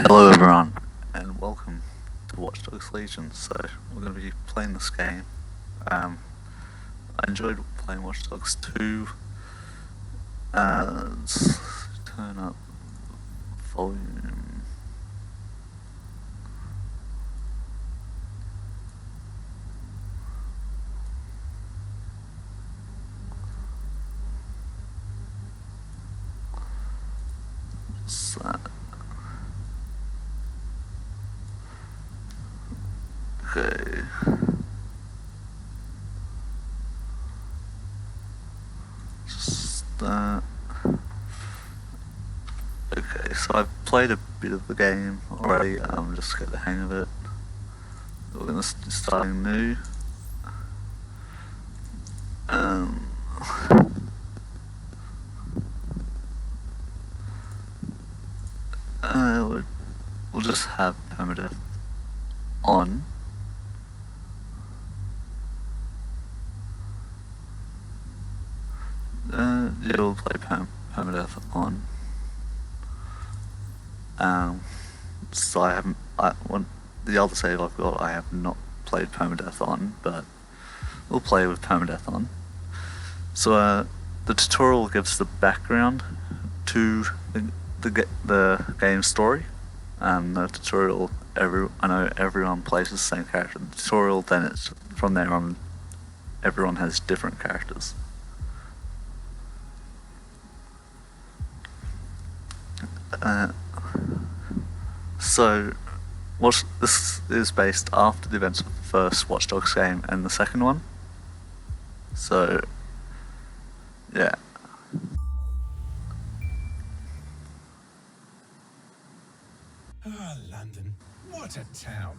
Hello everyone, and welcome to Watch Dogs Legion. So, we're going to be playing this game. I enjoyed playing Watch Dogs 2. Let's turn up volume. So, okay. Just that. Okay, so I've played a bit of the game already, just to get the hang of it. We're going to be starting new. We'll just have permadeath on. Yeah, we'll play permadeath on. So the other save I've got, I have not played permadeath on, but we'll play with permadeath on. So the tutorial gives the background to the game story. The tutorial, I know everyone plays the same character. The tutorial, then it's from there on, everyone has different characters. So, this is based after the events of the first Watch Dogs game and the second one. So, yeah. Ah, London. What a town.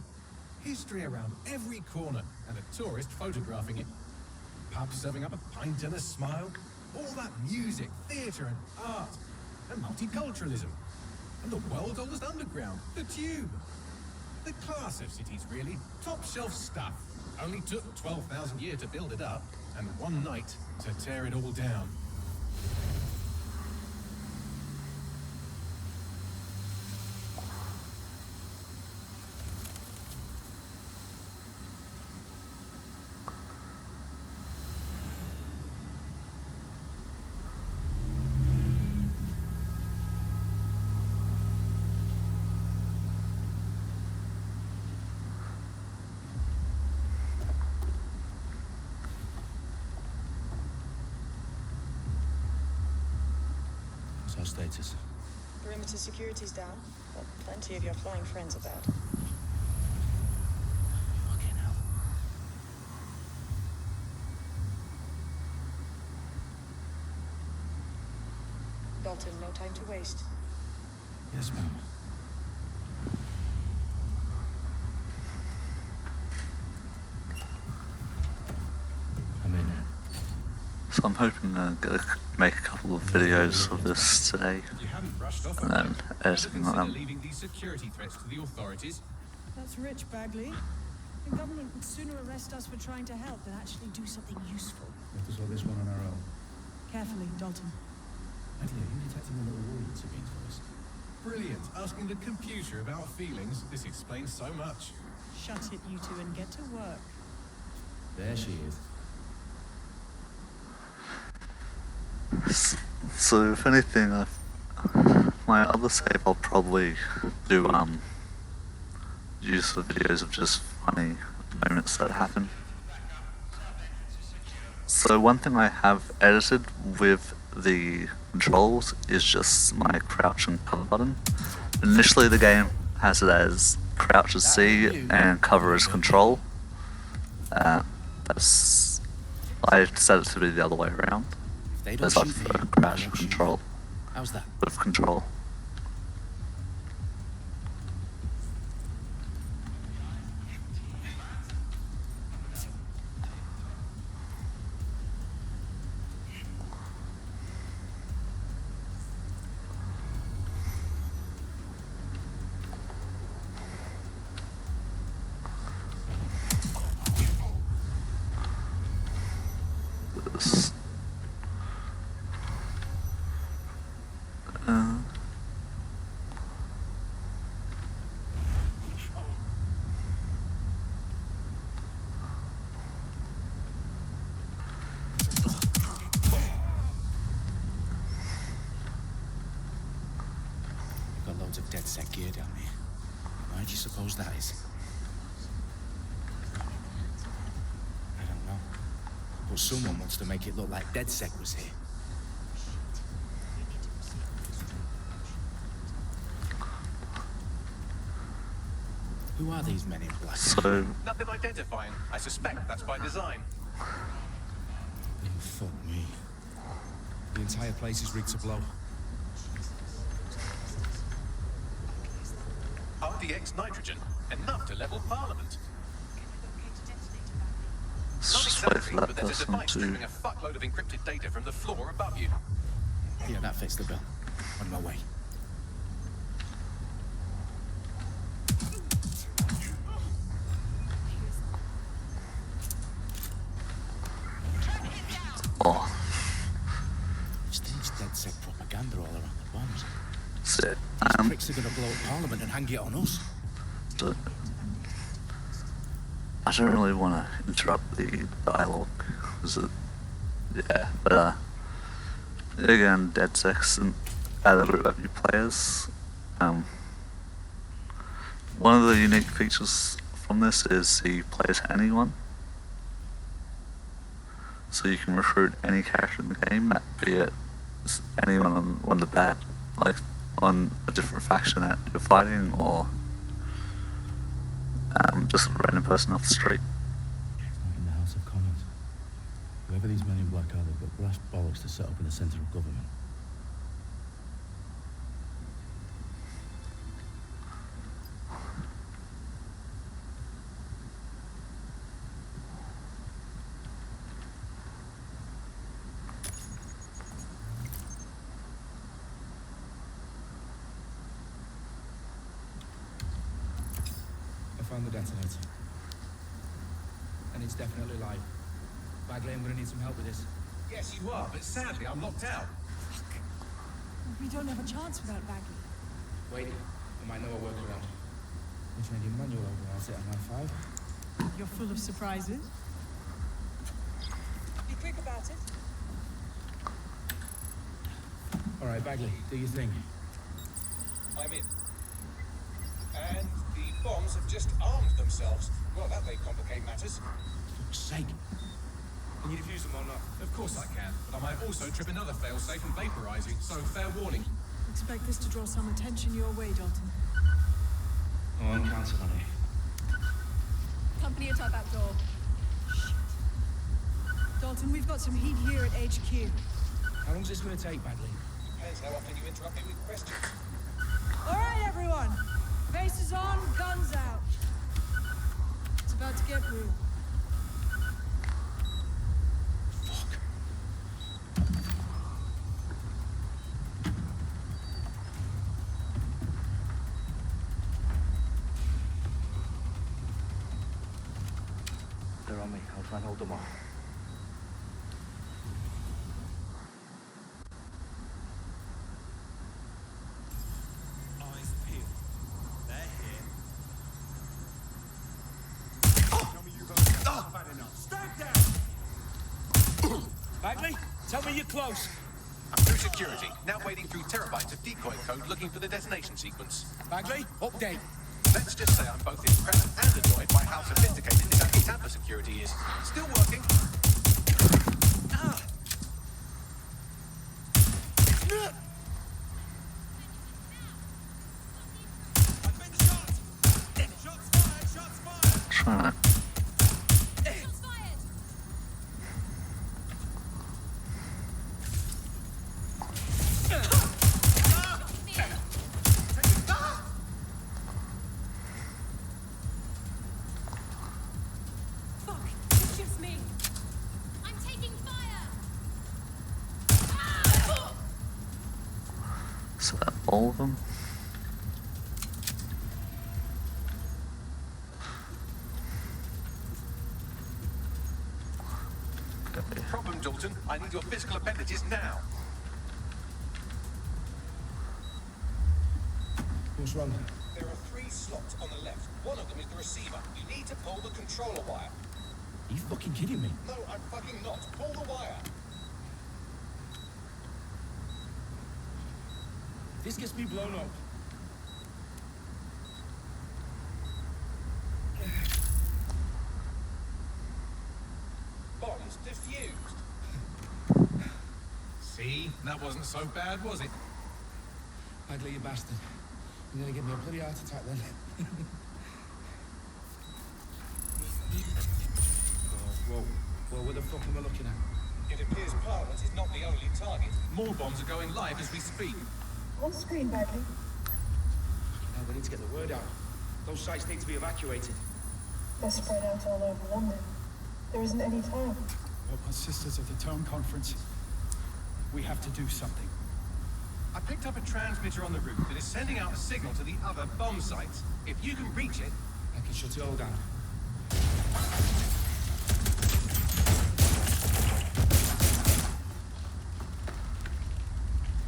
History around every corner and a tourist photographing it. Pubs serving up a pint and a smile. All that music, theatre and art. And multiculturalism. And the world's oldest underground, the Tube. The class of cities, really. Top shelf stuff. Only took 12,000 years to build it up, and one night to tear it all down. Our status. Perimeter security's down, but plenty of your flying friends about. Fucking hell. Dalton, no time to waste. Yes, ma'am. I'm in. So I'm hoping to make a couple of videos of this today, You haven't brushed off and then editing on them. leaving these security threats to the authorities. That's rich, Bagley. The government would sooner arrest us for trying to help than actually do something useful. We have to sort this one on our own. Carefully, Dalton. Idea, you detecting a little audience of these voice? Brilliant. Asking the computer about feelings. This explains so much. Shut it, you two, and get to work. There she is. So if anything, my other save I'll probably do use for videos of just funny moments that happen. So one thing I have edited with the controls is just my crouch and cover button. Initially the game has it as crouch as C and cover as control. I set it to be the other way around. They don't As I shoot prefer me, crouch they and don't shoot control me. How's that? with control. This. loads of Dedsec gear down here. Why do you suppose that is? I don't know. But someone wants to make it look like Dedsec was here. Who are these men in black? So, Nothing identifying. I suspect that's by design. Oh, fuck me. The entire place is rigged to blow. RDX nitrogen, enough to level Parliament. let's Not just wait exactly, for that but there's a person device to... streaming a fuckload of encrypted data from the floor above you. Yeah, that fits the bill. On my way. Oh, Staged Dedsec propaganda all around the bombs. that's it. Pricks are gonna blow up Parliament and hang it on us. So, I don't really want to interrupt the dialogue, yeah, but again, Dedsec and other group of you players. One of the unique features from this is the players anyone. So you can recruit any character in the game, be it anyone on one of the bad, like on a different faction that you're fighting, or just a random person off the street. In the House of Commons. Whoever these men in black are, they've got brass bollocks to set up in the centre of government. I found the detonator. And it's definitely live. Bagley, I'm gonna need some help with this. Yes, you are, but sadly I'm locked out. We don't have a chance without Bagley. Wait, I might know a workaround. Which end your manual over? I'll sit on my 5. You're full of surprises. Be quick about it. Alright, Bagley, do your thing. I'm in. And the bombs have just armed themselves. Well, that may complicate matters. Fuck's sake. Can you defuse them or not? Of course I can, but I might also trip another failsafe and vaporize you, so fair warning. Expect this to draw some attention your way, Dalton. Oh, I'm counting on it. Company at our back door. Dalton, we've got some heat here at HQ. How long's this gonna take, Bagley? Depends how often you interrupt me with questions. All right, everyone. Faces on, guns out. It's about to get real. Fuck. They're on me. I'll try and hold them off. Eyes peeled. They're here. Tell me you guys have had enough. Stand down! Bagley, tell me you're close. I'm through security, now wading through terabytes of decoy code looking for the detonation sequence. Bagley, update. Let's just say I'm both impressed and annoyed by how sophisticated this anti-tamper security is. Still working. I've been shot! Shots fired! Shots fired! Trying to... Shots fired! Fuck, it's just me. I'm taking fire! So that all of them? Okay. Problem, Dalton. I need your physical appendages now. What's wrong? There are 3 slots on the left. One of them is the receiver. You need to pull the controller wire. Are you fucking kidding me? No, I'm fucking not. Pull the wire. This gets me blown up. That wasn't so bad, was it? Bagley, you bastard. You're gonna give me a bloody heart attack then. Whoa, what the fuck am I looking at? It appears Parliament is not the only target. More bombs are going live as we speak. On screen, Bagley. Now we need to get the word out. Those sites need to be evacuated. They're spread out all over London. There isn't any time. Well, sisters of the Tone Conference, we have to do something. I picked up a transmitter on the route that is sending out a signal to the other bomb sites. If you can reach it... I can shut it all down.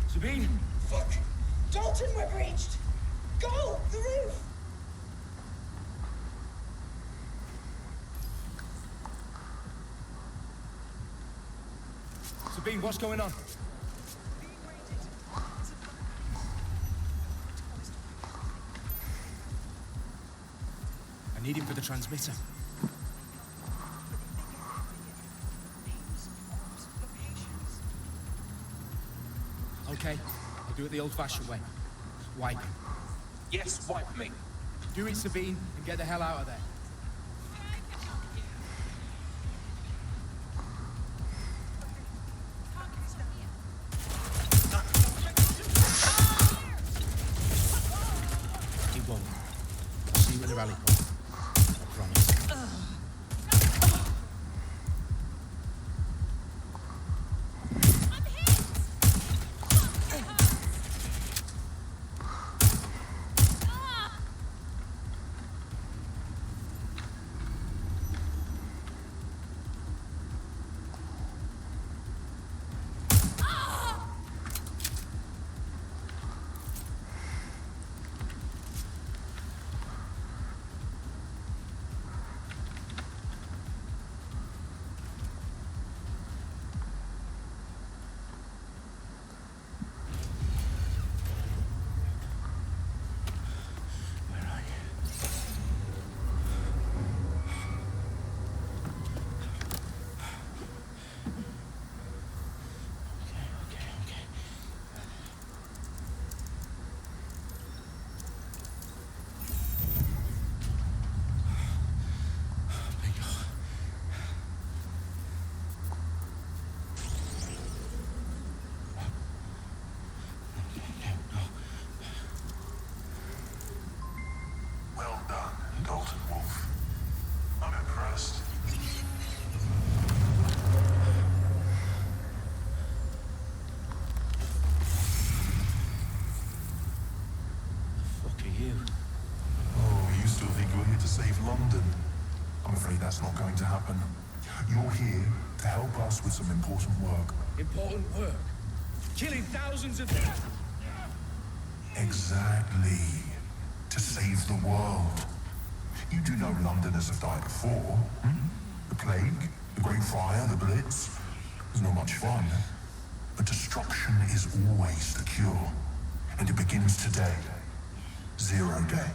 Sabine! Fuck! Dalton, we're breached! Go! The roof! Sabine, what's going on? I need him for the transmitter. Okay, I'll do it the old-fashioned way. Wipe him. Yes, wipe me. Do it, Sabine, and get the hell out of there. He won't. I'll see you at the rally point. I promise. Well done, Dalton Wolf. I'm impressed. Fuck are you? Oh, you still think you're here to save London? I'm afraid that's not going to happen. You're here to help us with some important work. Important work. Killing thousands of... Exactly. To save the world. You do know Londoners have died before. The plague, the Great Fire, the Blitz. It's not much fun. But destruction is always the cure. And it begins today. 0 day.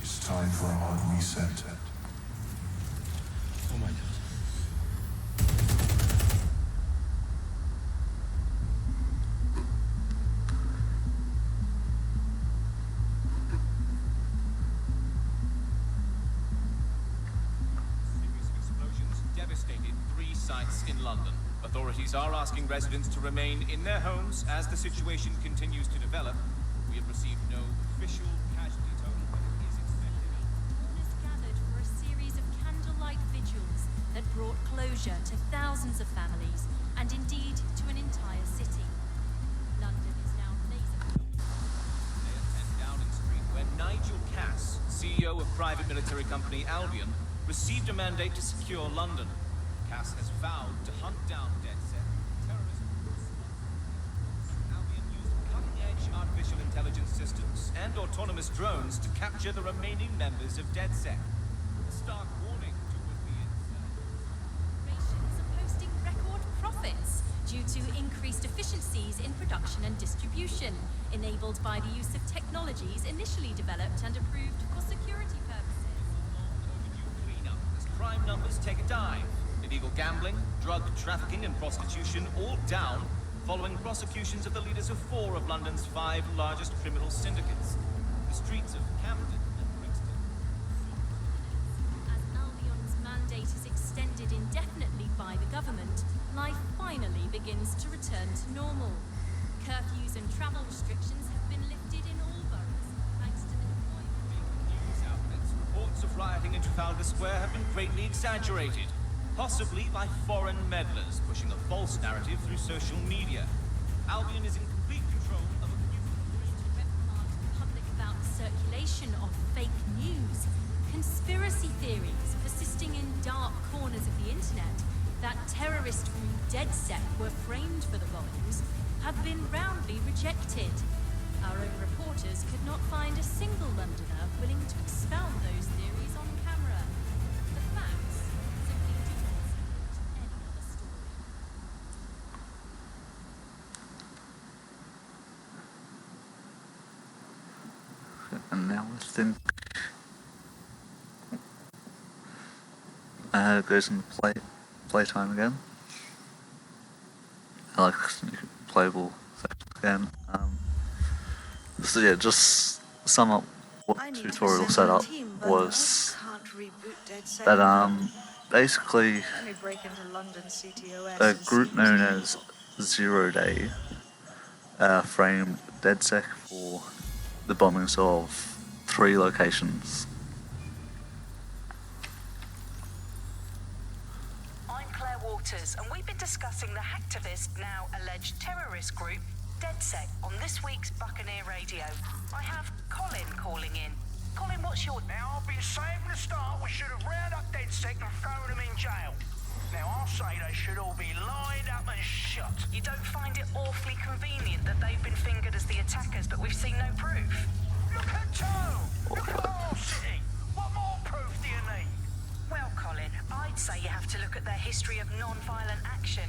It's time for a hard reset. Oh my God. Series of explosions devastated 3 sites in London. Authorities are asking residents to remain in their homes as the situation continues to develop. We have received no official casualty total, but it is expected. Mourners gathered for a series of candlelight vigils that brought closure to thousands of families and indeed to an entire city. London is now laser. Today at 10 Downing Street, where Nigel Cass, CEO of private military company Albion, received a mandate to secure London. Cass has vowed to hunt down Dedsec, terrorism. Albion used cutting-edge artificial intelligence systems and autonomous drones to capture the remaining members of Dedsec. A stark warning to would-be Corporations are posting record profits due to increased increased efficiencies in production and distribution, enabled by the use of technologies initially developed and approved for security purposes. Cleanup as crime numbers take a dive. Illegal gambling, drug trafficking and prostitution all down following prosecutions of the leaders of 4 of London's 5 largest criminal syndicates. The streets of Camden and Brixton. As Albion's mandate is extended indefinitely by the government, life finally begins to return to normal. Curfews and travel restrictions have been lifted in all boroughs, thanks to the deployment. News outlets, reports of rioting in Trafalgar Square have been greatly exaggerated, possibly by foreign meddlers pushing a false narrative through social media. Albion is in complete control of a To reprimand the public about the circulation of fake news, conspiracy theories persisting in dark corners of the internet that terrorist group Dedsec were framed for the bombings have been roundly rejected. Our own reporters could not find a single Londoner willing to expound those theories on camera. The facts simply do not support any other story. And now I think it goes into playtime again. Like playable sections again. So yeah, just sum up what I the need to tutorial assemble a setup team, but was. I can't reboot Dedsec. That basically Let me break into London CTOS a and group see known who's as Zero Day framed Dedsec for the bombings of 3 locations. I'm Claire Waters, and we've been discussing the hacktivist, now alleged terrorist group, Dedsec, on this week's Buccaneer Radio. I have Colin calling in. Colin, what's your... Now, I've been saying from the start we should have rounded up Dedsec and thrown them in jail. Now, I'll say they should all be lined up and shot. You don't find it awfully convenient that they've been fingered as the attackers, but we've seen no proof? Look at Toe! Look at our city! What more proof do you need? Well, Colin, I'd say you have to look at their history of non-violent action.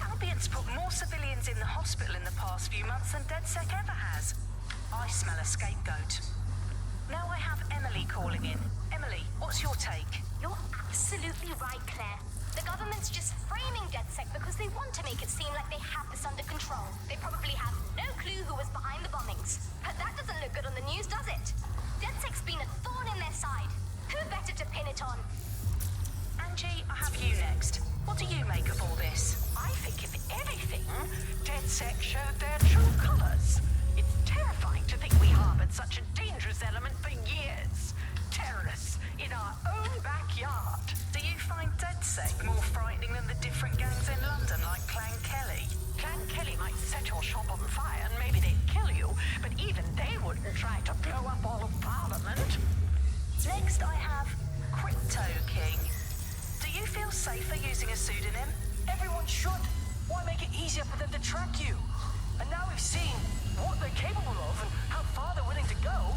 Albion's put more civilians in the hospital in the past few months than Dedsec ever has. I smell a scapegoat. Now I have Emily calling in. Emily, what's your take? You're absolutely right, Claire. The government's just framing Dedsec because they want to make it seem like they have this under control. They probably have no clue who was behind the bombings. But that doesn't look good on the news, does it? Dedsec's been a thorn in their side. Who better to pin it on? Angie, I have you next. What do you make of all this? I think, if anything, Dedsec showed their true colors. It's terrifying to think we harbored such a dangerous element for years. Terrorists in our own backyard. Do you find Dedsec more frightening than the different gangs in London, like Clan Kelly? Clan Kelly might set your shop on fire and maybe they'd kill you, but even they wouldn't try to blow up all of Parliament. Next, I have Crypto King. Do you feel safer using a pseudonym? Everyone should. Why make it easier for them to track you? And now we've seen what they're capable of and how far they're willing to go.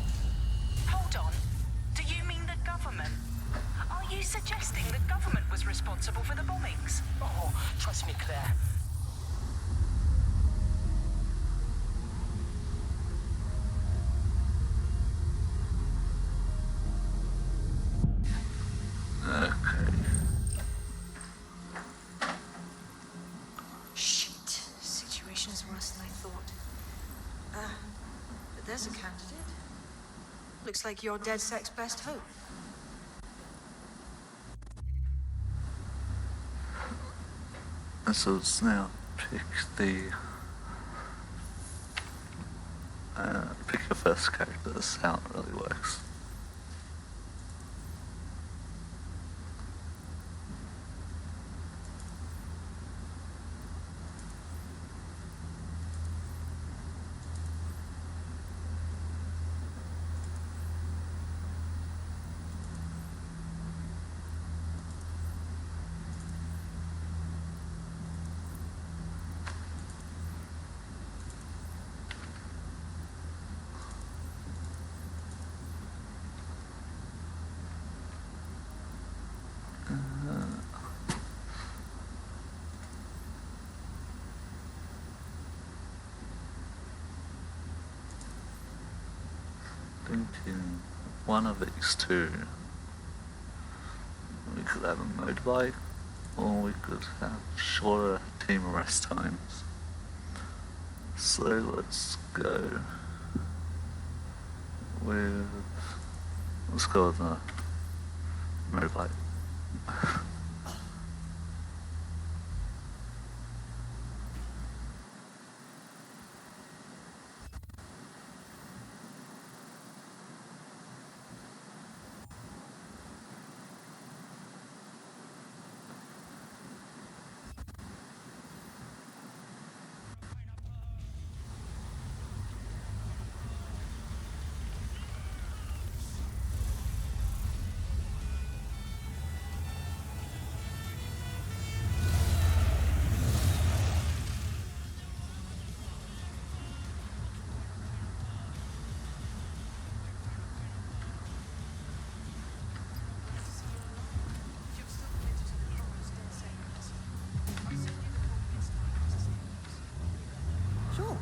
Hold on. Do you mean the government? Are you suggesting the government was responsible for the bombings? Oh, trust me, Claire. Shit. Situation's worse than I thought. But there's a candidate. Looks like you're Dedsec's best hope. So let's now pick your first character. That's how it really works. in one of these two. We could have a motorbike, or we could have shorter team arrest times. So let's go with the motorbike. Sure.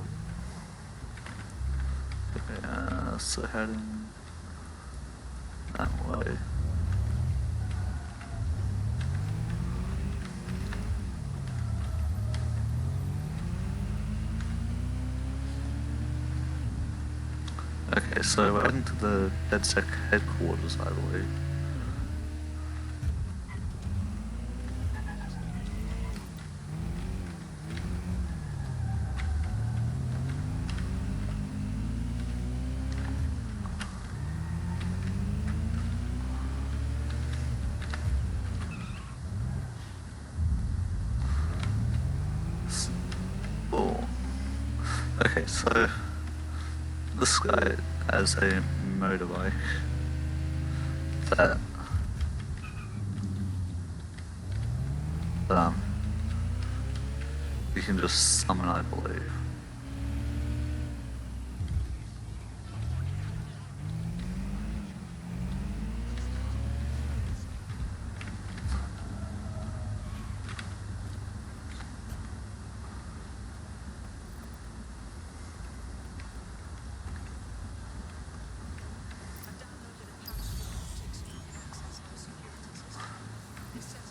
Yeah, so heading that way. Okay, so we're heading to the Dedsec headquarters, I believe. Oh. Okay, so this guy has a motorbike that you can just summon, I believe.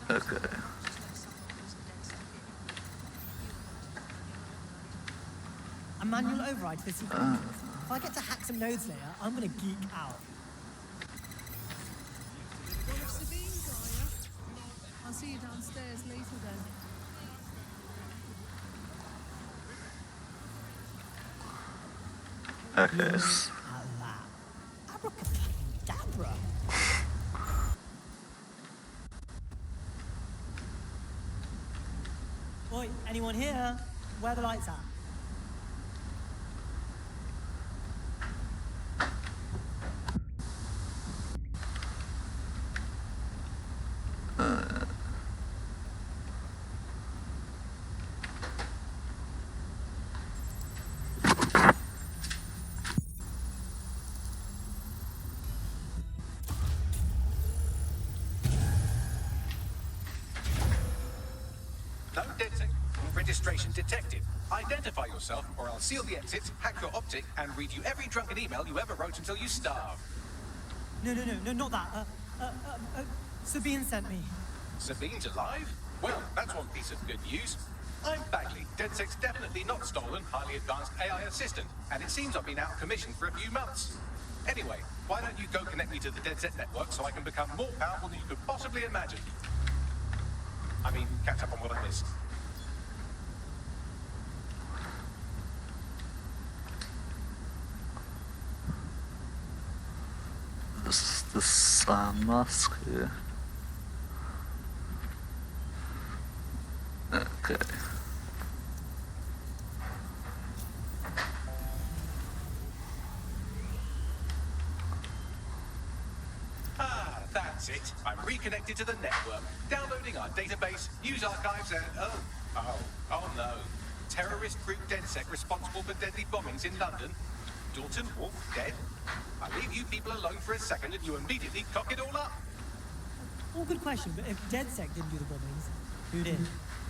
Okay. A manual override for secret entrance. If I get to hack some nodes later, I'm gonna geek out. One of Sabine's, are you? I'll see you downstairs later then. Okay. Abracadabra. Oi, anyone here? Where are the lights at? No, Dedsec. Registration detected. Identify yourself, or I'll seal the exits, hack your optic, and read you every drunken email you ever wrote until you starve. No, not that. Sabine sent me. Sabine's alive? Well, that's one piece of good news. I'm Bagley. Dedsec's definitely not stolen, highly advanced AI assistant, and it seems I've been out of commission for a few months. Anyway, why don't you go connect me to the Dedsec network so I can become more powerful than you could possibly imagine? I mean, catch up on what I missed. This mask here. Okay. Ah, that's it. I'm reconnected to the network, downloading our database, news archives, and oh no. Terrorist group Dedsec responsible for deadly bombings in London. Dalton Wolf dead. I leave you people alone for a second and you immediately cock it all up. Well, good question, but if Dedsec didn't do the bombings, who did?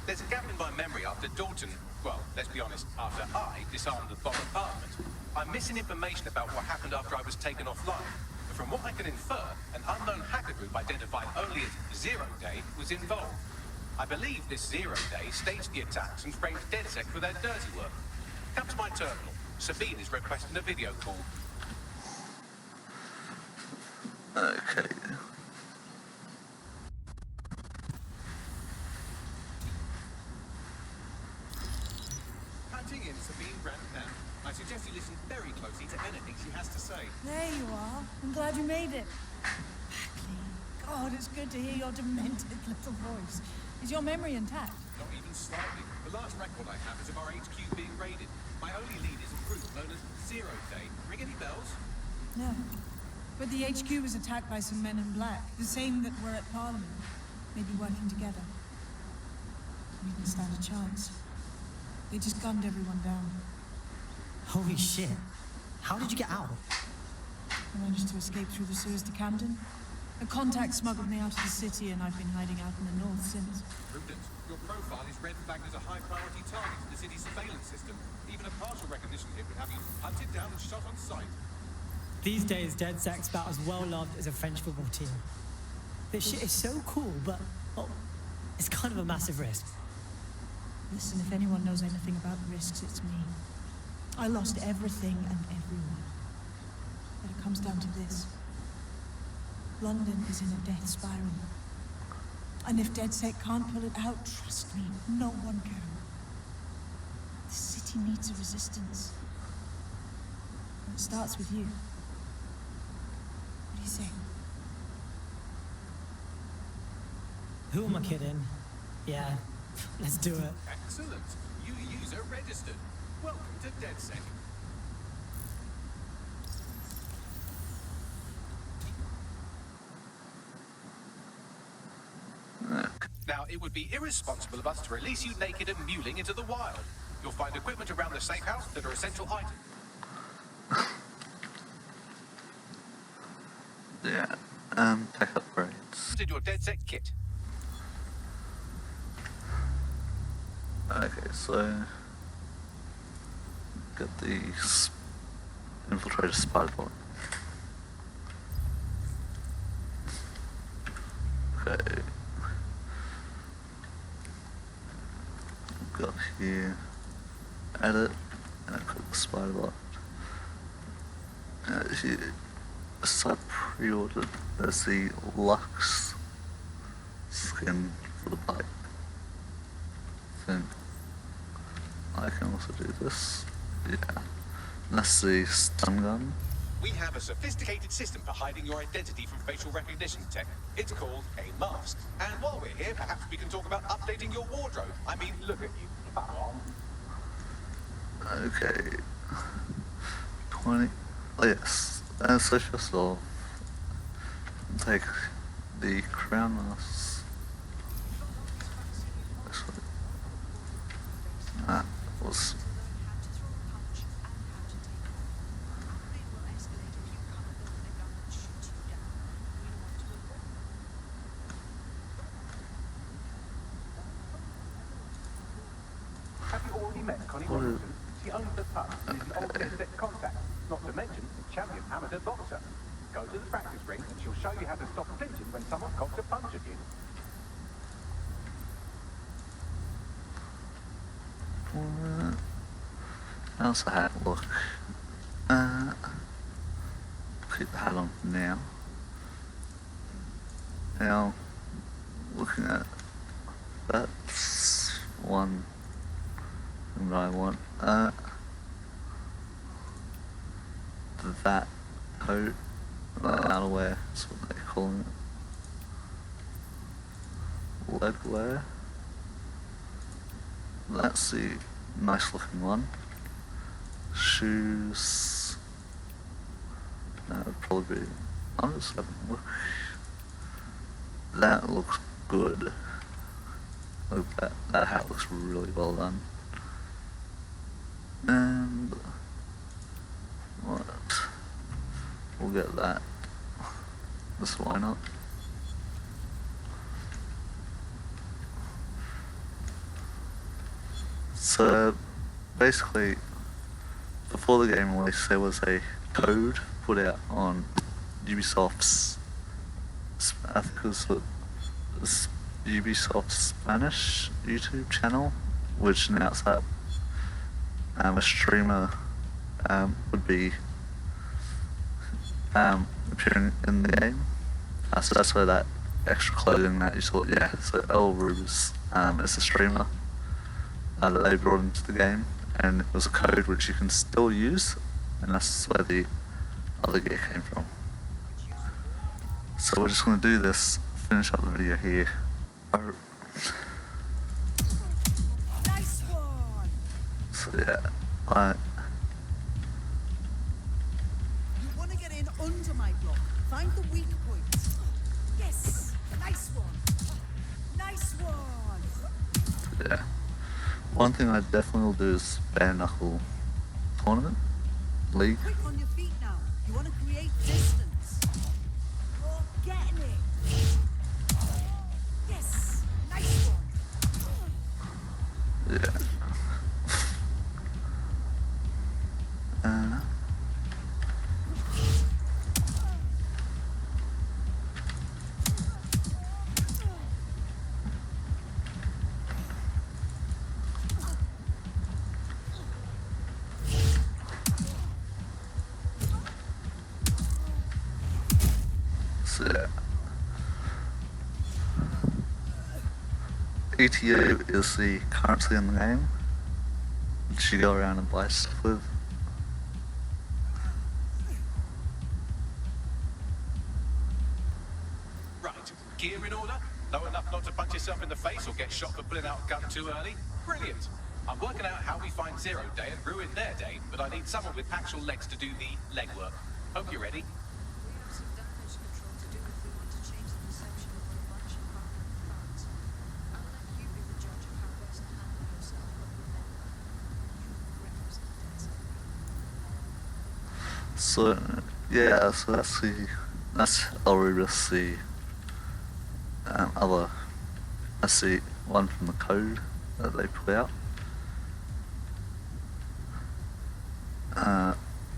There's a gap in my memory after Dalton, well, let's be honest, after I disarmed the bomb apartment. I'm missing information about what happened after I was taken offline. But from what I can infer, an unknown hacker group identified only as Zero Day was involved. I believe this Zero Day staged the attacks and framed Dedsec for their dirty work. Come to my terminal. Sabine is requesting a video call. Okay. Hunting in Sabine Grant now. I suggest you listen very closely to anything she has to say. There you are. I'm glad you made it. Bagley. God, it's good to hear your demented little voice. Is your memory intact? Not even slightly. The last record I have is of our HQ being raided. My only lead is a group known as Zero Day. Ring any bells? No. But the HQ was attacked by some men in black, the same that were at Parliament. Maybe working together. We didn't stand a chance. They just gunned everyone down. Holy shit. How did you get out? I managed to escape through the sewers to Camden. A contact smuggled me out of the city, and I've been hiding out in the north since. Prudence, your profile is red flagged as a high-priority target in the city's surveillance system. Even a partial recognition hit would have you hunted down and shot on sight. These days, Dedsec's about as well loved as a French football team. This shit is so cool, but it's kind of a massive risk. Listen, if anyone knows anything about risks, it's me. I lost everything and everyone. But it comes down to this. London is in a death spiral. And if Dedsec can't pull it out, trust me, no one can. The city needs a resistance. And it starts with you. What do you say? Who am I kidding? Yeah, let's do it. Excellent. You user registered. Welcome to Dedsec. Now, it would be irresponsible of us to release you naked and mewling into the wild. You'll find equipment around the safe house that are essential items. Yeah, tech upgrades. In your Dedsec kit. Okay, so get the infiltrator spider bot. Okay. Got here, edit, and I click the spider bot. As I pre-ordered, there's the Lux skin for the bike. Then I can also do this. Yeah. And that's the stun gun. We have a sophisticated system for hiding your identity from facial recognition tech. It's called a mask. And while we're here, perhaps we can talk about updating your wardrobe. I mean, look at you. Okay. 20. Oh, yes. So first of all, take the crown mask. Actually, that was. Have you already met Connie Robinson? She owns the pub and is an old Dedsec contact, not to mention a champion amateur boxer. Go to the practice ring and she'll show you how to stop flinching when someone cocks a punch at you. How's the hat look? Keep the hat on for now. Now, looking at that's one thing that I want. That coat, outerwear, that's what they call it. Leg wear. That's the nice looking one. Shoes. That would probably be. I'll just have a look. That looks good. Look, that hat looks really well done. And what? We'll get that. Just why not? So basically, before the game release, there was a code put out on Ubisoft's, I think it was Ubisoft's Spanish YouTube channel, which announced that a streamer would be appearing in the game. So that's where that extra clothing that you saw, yeah, so El Rubes is a streamer that they brought into the game, and it was a code which you can still use, and that's where the other gear came from. So we're just going to do this, finish up the video here. Nice one. So yeah, You want to get in under my block. Find the weak points. Yes, nice one. Nice one. yeah. One thing I definitely will do is bare knuckle tournament league. Quick on your feet now. You want to create distance. You're getting it. Yes, nice one. Yeah. So yeah. ETU is the currency in the game, which you go around and buy stuff with. Right, gear in order? Know enough not to punch yourself in the face or get shot for pulling out a gun too early? Brilliant! I'm working out how we find Zero Day and ruin their day, but I need someone with actual legs to do the legwork. Hope you're ready. So yeah, so that's Aurubis, the other, that's the one from the code that they put out. I'm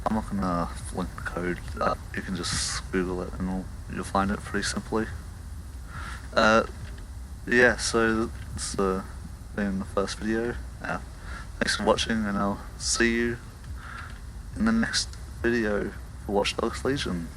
not gonna link the code up, you can just Google it and you'll find it pretty simply. Yeah, so this has been the first video. Thanks for watching, and I'll see you in the next video for Watch Dogs Legion.